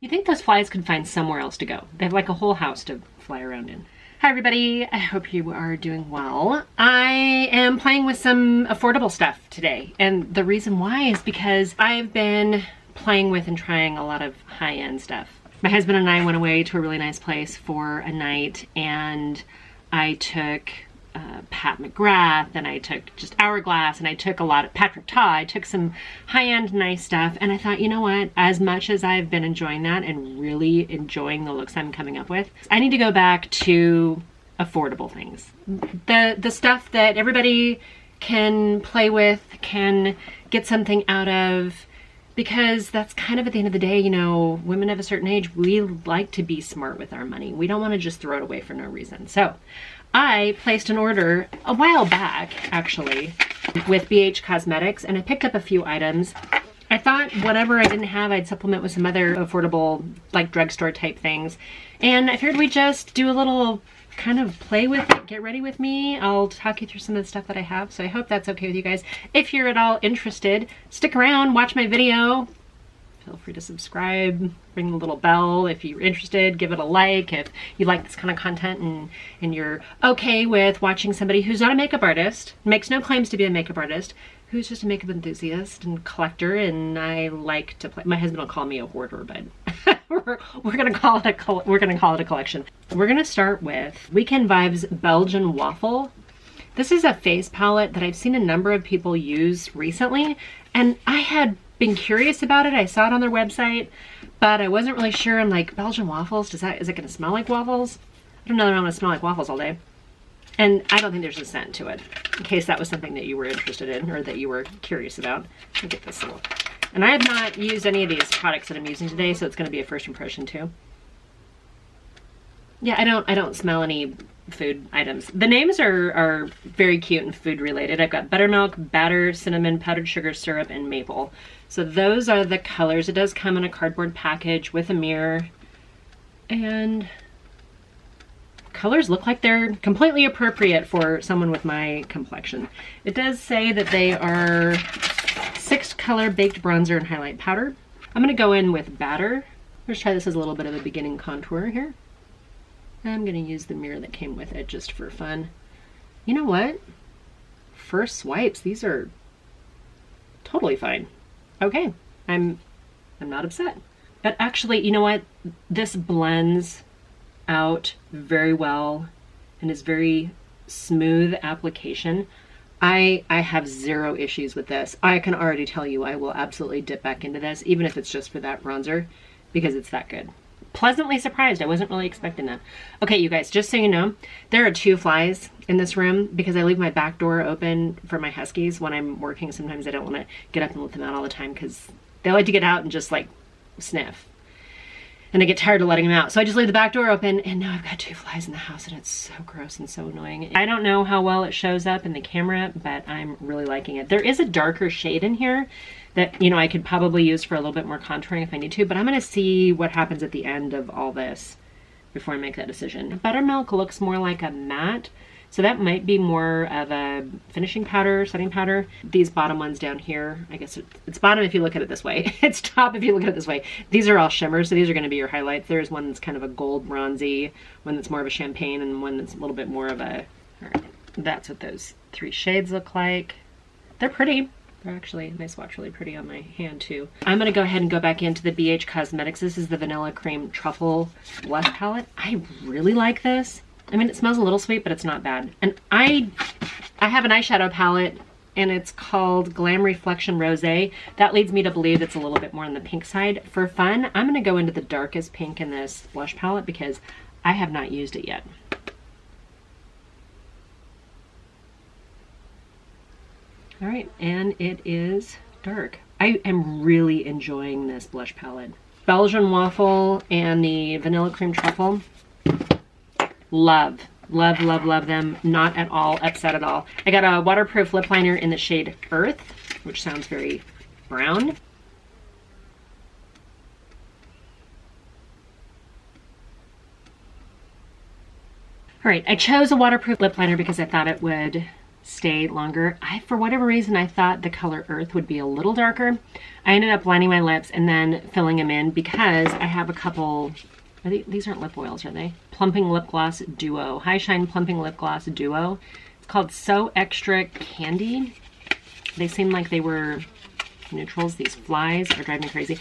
You think those flies could find somewhere else to go. They have like a whole house to fly around in. Hi everybody, I hope you are doing well. I am playing with some affordable stuff today, and the reason why is because I've been playing with and trying a lot of high-end stuff. My husband and I went away to a really nice place for a night, and I took Pat McGrath, and I took just Hourglass, and I took a lot of Patrick Ta. I took some high-end nice stuff, and I thought, you know what, as much as I've been enjoying that and really enjoying the looks I'm coming up with, I need to go back to affordable things. The stuff that everybody can play with, can get something out of, because that's kind of at the end of the day, you know, women of a certain age, we like to be smart with our money. We don't want to just throw it away for no reason. So I placed an order a while back, actually, with BH Cosmetics, and I picked up a few items. I thought whatever I didn't have, I'd supplement with some other affordable, like drugstore type things. And I figured we'd just do a little kind of play with it, get ready with me. I'll talk you through some of the stuff that I have, so I hope that's okay with you guys. If you're at all interested, stick around, watch my video. Feel free to subscribe, ring the little bell if you're interested, give it a like if you like this kind of content and you're okay with watching somebody who's not a makeup artist, makes no claims to be a makeup artist, who's just a makeup enthusiast and collector, and I like to play. My husband will call me a hoarder, but we're gonna call it a collection. We're gonna start with Weekend Vibes Belgian Waffle. This is a face palette that I've seen a number of people use recently, and I had been curious about it. I saw it on their website, but I wasn't really sure. I'm like, Belgian waffles, is it gonna smell like waffles? I don't know that I'm gonna smell like waffles all day. And I don't think there's a scent to it, in case that was something that you were interested in or that you were curious about. Let me get this little. And I have not used any of these products that I'm using today, so it's gonna be a first impression too. Yeah, I don't smell any food items. The names are very cute and food related. I've got buttermilk, batter, cinnamon, powdered sugar syrup, and maple. So those are the colors. It does come in a cardboard package with a mirror, and colors look like they're completely appropriate for someone with my complexion. It does say that they are 6-color baked bronzer and highlight powder. I'm gonna go in with batter. Let's try this as a little bit of a beginning contour here. I'm gonna use the mirror that came with it just for fun. You know what? First swipes, these are totally fine. Okay, I'm not upset. But actually, you know what? This blends out very well and is very smooth application. I have zero issues with this. I can already tell you I will absolutely dip back into this, even if it's just for that bronzer, because it's that good. Pleasantly surprised. I wasn't really expecting that. Okay, you guys, just so you know, there are 2 flies in this room because I leave my back door open for my huskies when I'm working. Sometimes I don't want to get up and let them out all the time because they like to get out and just like sniff. And I get tired of letting them out. So I just leave the back door open, and now I've got 2 flies in the house, and it's so gross and so annoying. I don't know how well it shows up in the camera, but I'm really liking it. There is a darker shade in here that, you know, I could probably use for a little bit more contouring if I need to, but I'm gonna see what happens at the end of all this before I make that decision. Buttermilk looks more like a matte, so that might be more of a finishing powder, setting powder. These bottom ones down here, I guess it's bottom if you look at it this way. It's top if you look at it this way. These are all shimmers, so these are gonna be your highlights. There's one that's kind of a gold bronzy, one that's more of a champagne, and one that's a little bit more of a, all right, that's what those 3 shades look like. They're pretty. They're actually, they swatch really pretty on my hand too. I'm gonna go ahead and go back into the BH Cosmetics. This is the Vanilla Cream Truffle Blush Palette. I really like this. I mean, it smells a little sweet, but it's not bad. And I have an eyeshadow palette, and it's called Glam Reflection Rosé. That leads me to believe it's a little bit more on the pink side. For fun, I'm gonna go into the darkest pink in this blush palette because I have not used it yet. All right, and it is dark. I am really enjoying this blush palette. Belgian Waffle and the Vanilla Cream Truffle. Love, love, love, love them. Not at all upset at all. I got a waterproof lip liner in the shade Earth, which sounds very brown. All right, I chose a waterproof lip liner because I thought it would stay longer. For whatever reason, I thought the color Earth would be a little darker. I ended up lining my lips and then filling them in because I have a couple, these aren't lip oils, are they? Plumping Lip Gloss Duo, High Shine Plumping Lip Gloss Duo. It's called So Extra Candy. They seem like they were neutrals. These flies are driving me crazy.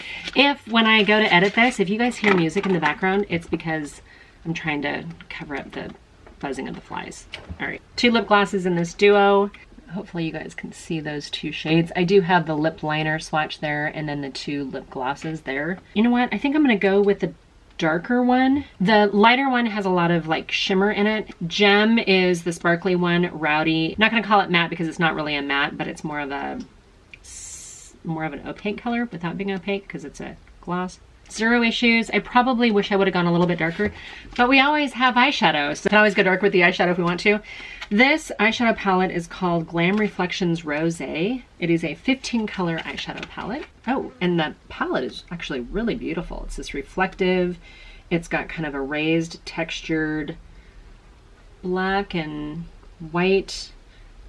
When I go to edit this, if you guys hear music in the background, it's because I'm trying to cover up the buzzing of the flies. All right, 2 lip glosses in this duo. Hopefully you guys can see those 2 shades. I do have the lip liner swatch there and then the 2 lip glosses there. You know what? I think I'm gonna go with the darker one. The lighter one has a lot of like shimmer in it. Gem is the sparkly one, Rowdy. Not gonna call it matte because it's not really a matte, but it's more of an opaque color without being opaque because it's a gloss. Zero issues. I probably wish I would have gone a little bit darker, but we always have eyeshadows. So we can always go dark with the eyeshadow if we want to. This eyeshadow palette is called Glam Reflections Rosé. It is a 15 color eyeshadow palette. Oh, and the palette is actually really beautiful. It's this reflective. It's got kind of a raised, textured black and white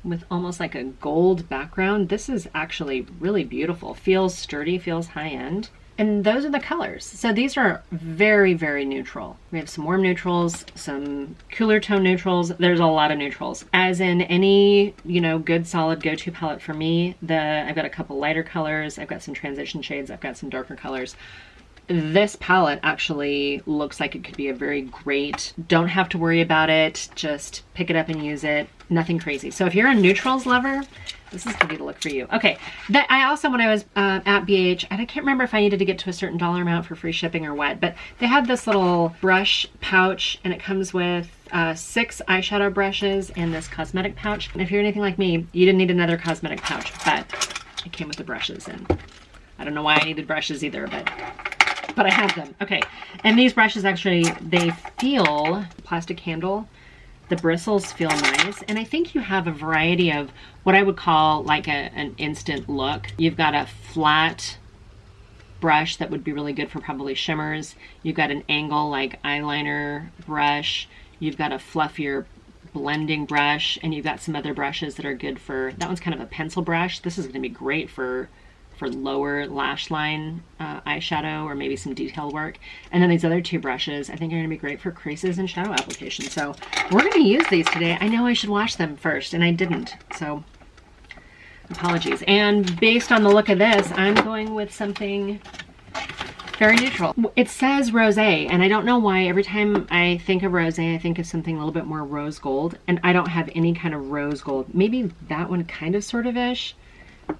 with almost like a gold background. This is actually really beautiful. Feels sturdy, feels high end. And those are the colors. So these are very, very neutral. We have some warm neutrals, some cooler tone neutrals. There's a lot of neutrals. As in any, you know, good solid go-to palette for me, I've got a couple lighter colors, I've got some transition shades, I've got some darker colors. This palette actually looks like it could be a very great, don't have to worry about it, just pick it up and use it. Nothing crazy. So if you're a neutrals lover, this is gonna be the look for you. Okay, I also, when I was at BH, and I can't remember if I needed to get to a certain dollar amount for free shipping or what, but they had this little brush pouch and it comes with 6 eyeshadow brushes and this cosmetic pouch. And if you're anything like me, you didn't need another cosmetic pouch, but it came with the brushes, and I don't know why I needed brushes either, but I have them. Okay, and these brushes actually, they feel plastic handle. The bristles feel nice, and I think you have a variety of what I would call like an instant look. You've got a flat brush that would be really good for probably shimmers. You've got an angle like eyeliner brush. You've got a fluffier blending brush, and you've got some other brushes that are good for, that one's kind of a pencil brush. This is gonna be great for lower lash line eyeshadow or maybe some detail work. And then these other 2 brushes I think are gonna be great for creases and shadow application. So we're gonna use these today. I know I should wash them first and I didn't, so apologies. And based on the look of this, I'm going with something very neutral. It says rosé, and I don't know why every time I think of rosé, I think of something a little bit more rose gold, and I don't have any kind of rose gold. Maybe that one kind of sort of ish,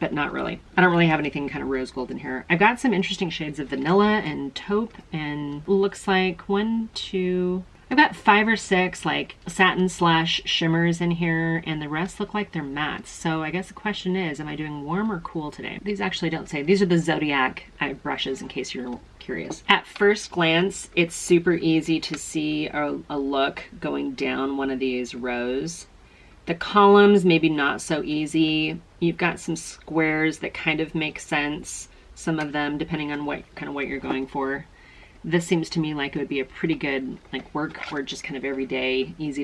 but not really. I don't really have anything kind of rose gold in here. I've got some interesting shades of vanilla and taupe, and looks like 1, 2, I've got 5 or 6 like satin slash shimmers in here, and the rest look like they're mattes. So I guess the question is, am I doing warm or cool today? These actually don't say. These are the Zodiac brushes, in case you're curious. At first glance, it's super easy to see a look going down one of these rows. The columns, maybe not so easy. You've got some squares that kind of make sense, some of them, depending on what you're going for. This seems to me like it would be a pretty good like work or just kind of everyday, easy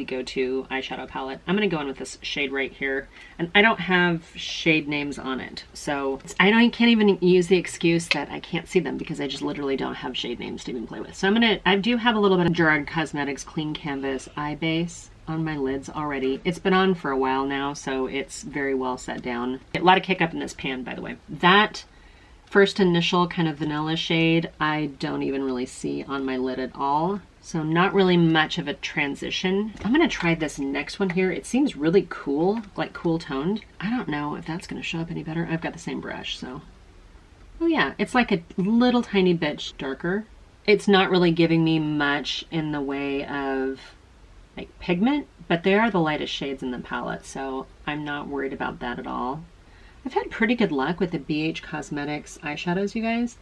go-to eyeshadow palette. I'm gonna go in with this shade right here, and I don't have shade names on it, so I can't even use the excuse that I can't see them because I just literally don't have shade names to even play with. So I do have a little bit of Gerard Cosmetics Clean Canvas eye base on my lids already. It's been on for a while now, so it's very well set down. A lot of kick up in this pan, by the way. That first initial kind of vanilla shade, I don't even really see on my lid at all. So not really much of a transition. I'm gonna try this next one here. It seems really cool, like cool toned. I don't know if that's gonna show up any better. I've got the same brush, so. Oh yeah, it's like a little tiny bit darker. It's not really giving me much in the way of like pigment, but they are the lightest shades in the palette, so I'm not worried about that at all. I've had pretty good luck with the BH Cosmetics eyeshadows, you guys,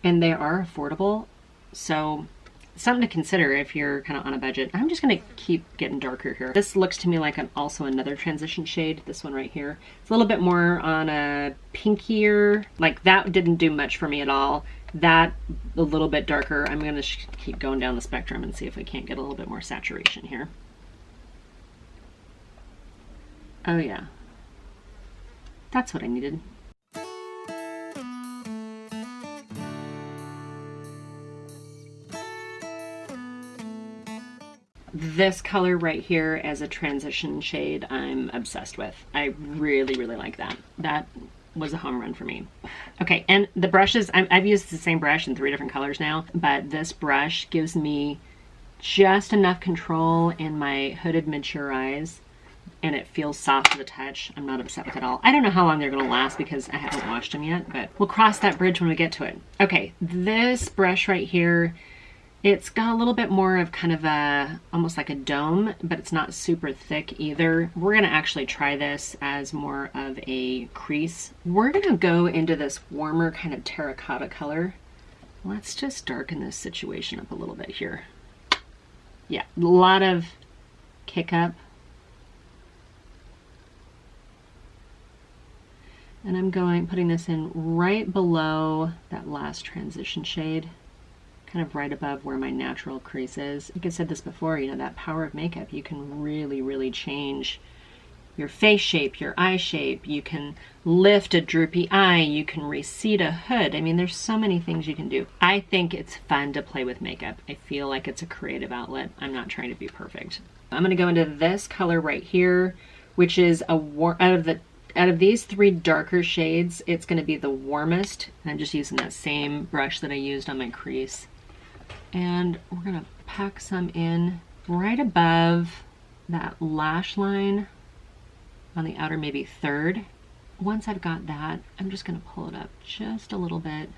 and they are affordable, so something to consider if you're kind of on a budget. I'm just gonna keep getting darker here. This looks to me like also another transition shade, this one right here. It's a little bit more on a pinkier, like that didn't do much for me at all. That a little bit darker. I'm gonna keep going down the spectrum and see if we can't get a little bit more saturation here. Oh yeah. That's what I needed. This color right here as a transition shade, I'm obsessed with. I really, really like that. That was a home run for me. Okay, and the brushes, I've used the same brush in 3 different colors now, but this brush gives me just enough control in my hooded mature eyes, and it feels soft to the touch. I'm not upset with it at all. I don't know how long they're gonna last because I haven't washed them yet, but we'll cross that bridge when we get to it. Okay, this brush right here, it's got a little bit more of kind of a, almost like a dome, but it's not super thick either. We're gonna actually try this as more of a crease. We're gonna go into this warmer kind of terracotta color. Let's just darken this situation up a little bit here. Yeah, a lot of kick up. And I'm putting this in right below that last transition shade, kind of right above where my natural crease is. Like I said this before, you know, that power of makeup, you can really, really change your face shape, your eye shape. You can lift a droopy eye, you can recede a hood. I mean, there's so many things you can do. I think it's fun to play with makeup. I feel like it's a creative outlet. I'm not trying to be perfect. I'm gonna go into this color right here, which is out of these 3 darker shades, it's gonna be the warmest. And I'm just using that same brush that I used on my crease. And we're gonna pack some in right above that lash line on the outer maybe third. Once I've got that, I'm just gonna pull it up just a little bit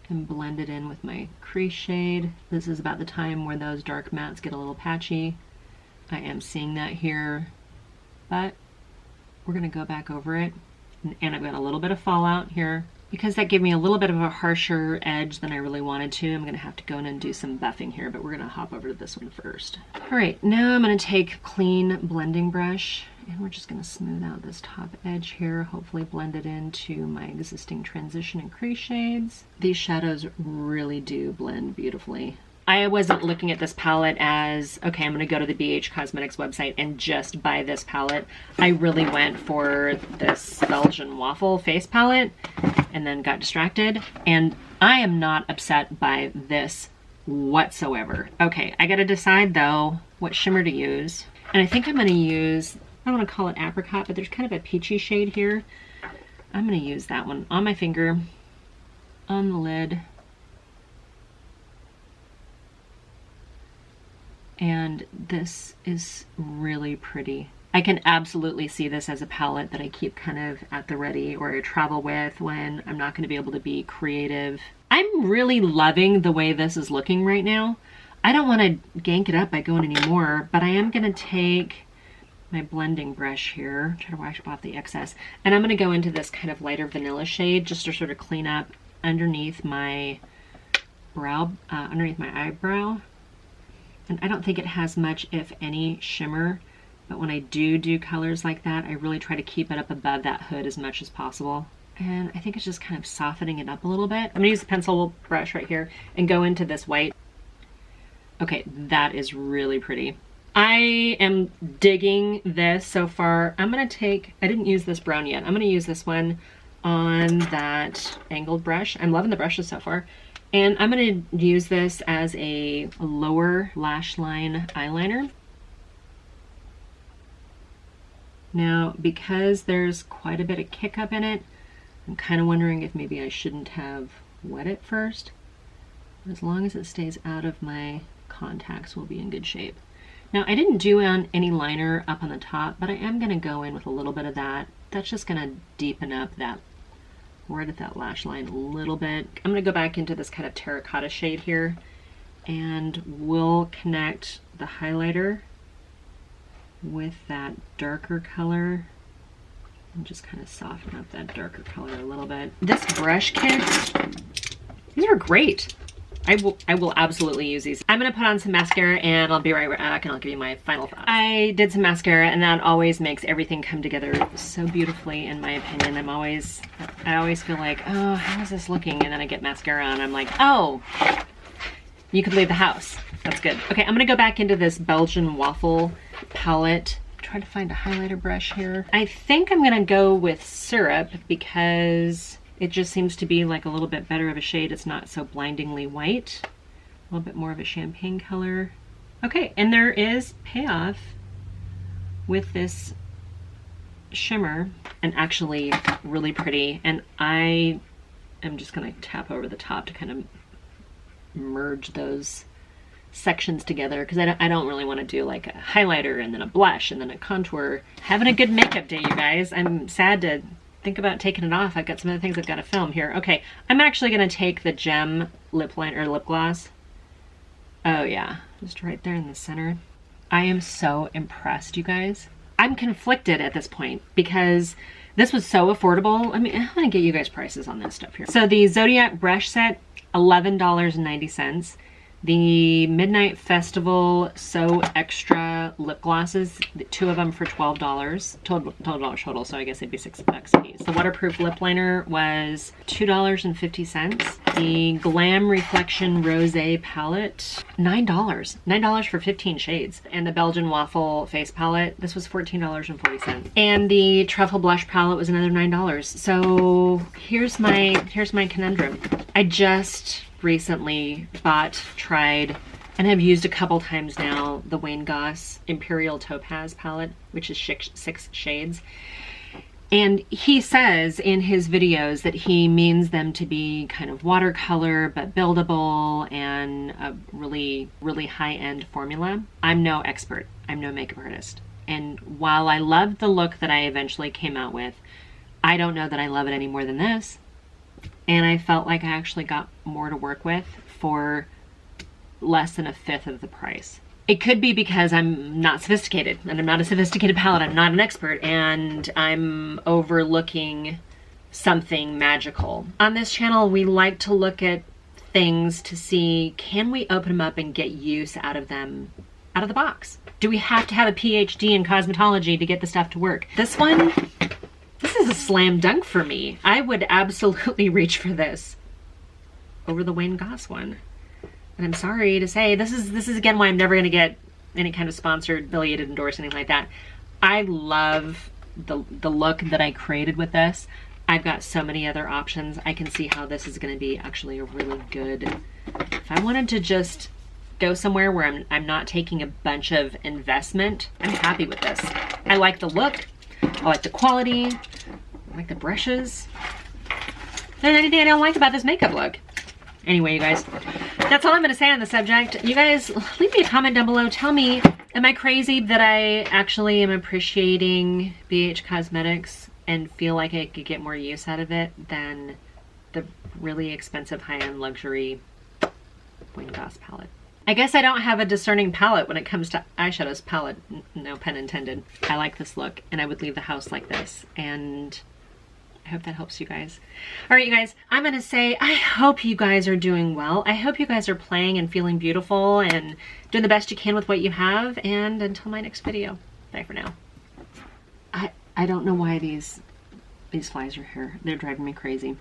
and blend it in with my crease shade. This is about the time where those dark mattes get a little patchy. I am seeing that here, but we're gonna go back over it. And I've got a little bit of fallout here. Because that gave me a little bit of a harsher edge than I really wanted to, I'm gonna have to go in and do some buffing here, but we're gonna hop over to this one first. All right, now I'm gonna take a clean blending brush and we're just gonna smooth out this top edge here, hopefully blend it into my existing transition and crease shades. These shadows really do blend beautifully. I wasn't looking at this palette as, okay, I'm gonna go to the BH Cosmetics website and just buy this palette. I really went for this Belgian Waffle face palette and then got distracted. And I am not upset by this whatsoever. Okay, I gotta decide though what shimmer to use. And I think I'm gonna use, I don't wanna call it apricot, but there's kind of a peachy shade here. I'm gonna use that one on my finger, on the lid. And this is really pretty. I can absolutely see this as a palette that I keep kind of at the ready or I travel with when I'm not going to be able to be creative. I'm really loving the way this is looking right now. I don't want to gank it up by going any more, but I am going to take my blending brush here, try to wash off the excess, and I'm going to go into this kind of lighter vanilla shade just to sort of clean up underneath my brow, underneath my eyebrow. And I don't think it has much, if any, shimmer, but when I do colors like that, I really try to keep it up above that hood as much as possible. And I think it's just kind of softening it up a little bit. I'm gonna use the pencil brush right here and go into this white. Okay, that is really pretty. I am digging this so far. I'm gonna take, I didn't use this brown yet. I'm gonna use this one on that angled brush. I'm loving the brushes so far. And I'm going to use this as a lower lash line eyeliner. Now, because there's quite a bit of kick up in it, I'm kind of wondering if maybe I shouldn't have wet it first. As long as it stays out of my contacts, we'll be in good shape. Now, I didn't do on any liner up on the top, but I am going to go in with a little bit of that. That's just going to deepen up that right at that lash line a little bit. I'm gonna go back into this kind of terracotta shade here and we'll connect the highlighter with that darker color and just kind of soften up that darker color a little bit. This brush kit, these are great. I will absolutely use these. I'm gonna put on some mascara and I'll be right back and I'll give you my final thoughts. I did some mascara and that always makes everything come together so beautifully in my opinion. I always feel like, oh, how is this looking? And then I get mascara on and I'm like, oh, you could leave the house. That's good. Okay, I'm gonna go back into this Belgian Waffle palette. I'm try to find a highlighter brush here. I think I'm gonna go with Syrup because it just seems to be like a little bit better of a shade. It's not so blindingly white. A little bit more of a champagne color. Okay, and there is payoff with this shimmer, and actually really pretty. And I am just gonna tap over the top to kind of merge those sections together, because I don't really want to do like a highlighter and then a blush and then a contour. Having a good makeup day, you guys. I'm sad to think about taking it off. I've got some other things I've got to film here. Okay, I'm actually going to take the Gem lip liner or lip gloss. Oh yeah, just right there in the center. I am so impressed, you guys. I'm conflicted at this point because this was so affordable. I mean, I'm going to get you guys prices on this stuff here. So the Zodiac brush set, $11.90. The Midnight Festival So Extra lip glosses, the 2 of them for $12. $12 total, so I guess it'd be $6 a piece. The waterproof lip liner was $2.50. The Glam Reflection Rosé palette, $9. $9 for 15 shades. And the Belgian Waffle face palette, this was $14.40. And the Truffle blush palette was another $9. So here's my conundrum. I just recently tried, and have used a couple times now, the Wayne Goss Imperial Topaz palette, which is 6 shades. And he says in his videos that he means them to be kind of watercolor, but buildable, and a really, really high-end formula. I'm no expert. I'm no makeup artist. And while I loved the look that I eventually came out with, I don't know that I love it any more than this. And I felt like I actually got more to work with for less than 1/5 of the price. It could be because I'm not sophisticated, and I'm not a sophisticated palette. I'm not an expert, and I'm overlooking something magical. On this channel, we like to look at things to see, can we open them up and get use out of them out of the box? Do we have to have a PhD in cosmetology to get the stuff to work? This one, this is a slam dunk for me. I would absolutely reach for this over the Wayne Goss one. And I'm sorry to say, this is again why I'm never gonna get any kind of sponsored, affiliated, endorsed, anything like that. I love the look that I created with this. I've got so many other options. I can see how this is gonna be actually a really good, if I wanted to just go somewhere where I'm not taking a bunch of investment, I'm happy with this. I like the look. I like the quality. I like the brushes. There's anything I don't like about this makeup look. Anyway, you guys, that's all I'm going to say on the subject. You guys, leave me a comment down below. Tell me, am I crazy that I actually am appreciating BH Cosmetics and feel like I could get more use out of it than the really expensive high-end luxury Wayne Goss palette? I guess I don't have a discerning palette when it comes to eyeshadows. Palette, no pun intended. I like this look, and I would leave the house like this, and I hope that helps you guys. All right, you guys, I'm gonna say I hope you guys are doing well. I hope you guys are playing and feeling beautiful and doing the best you can with what you have, and until my next video, bye for now. I don't know why these flies are here. They're driving me crazy.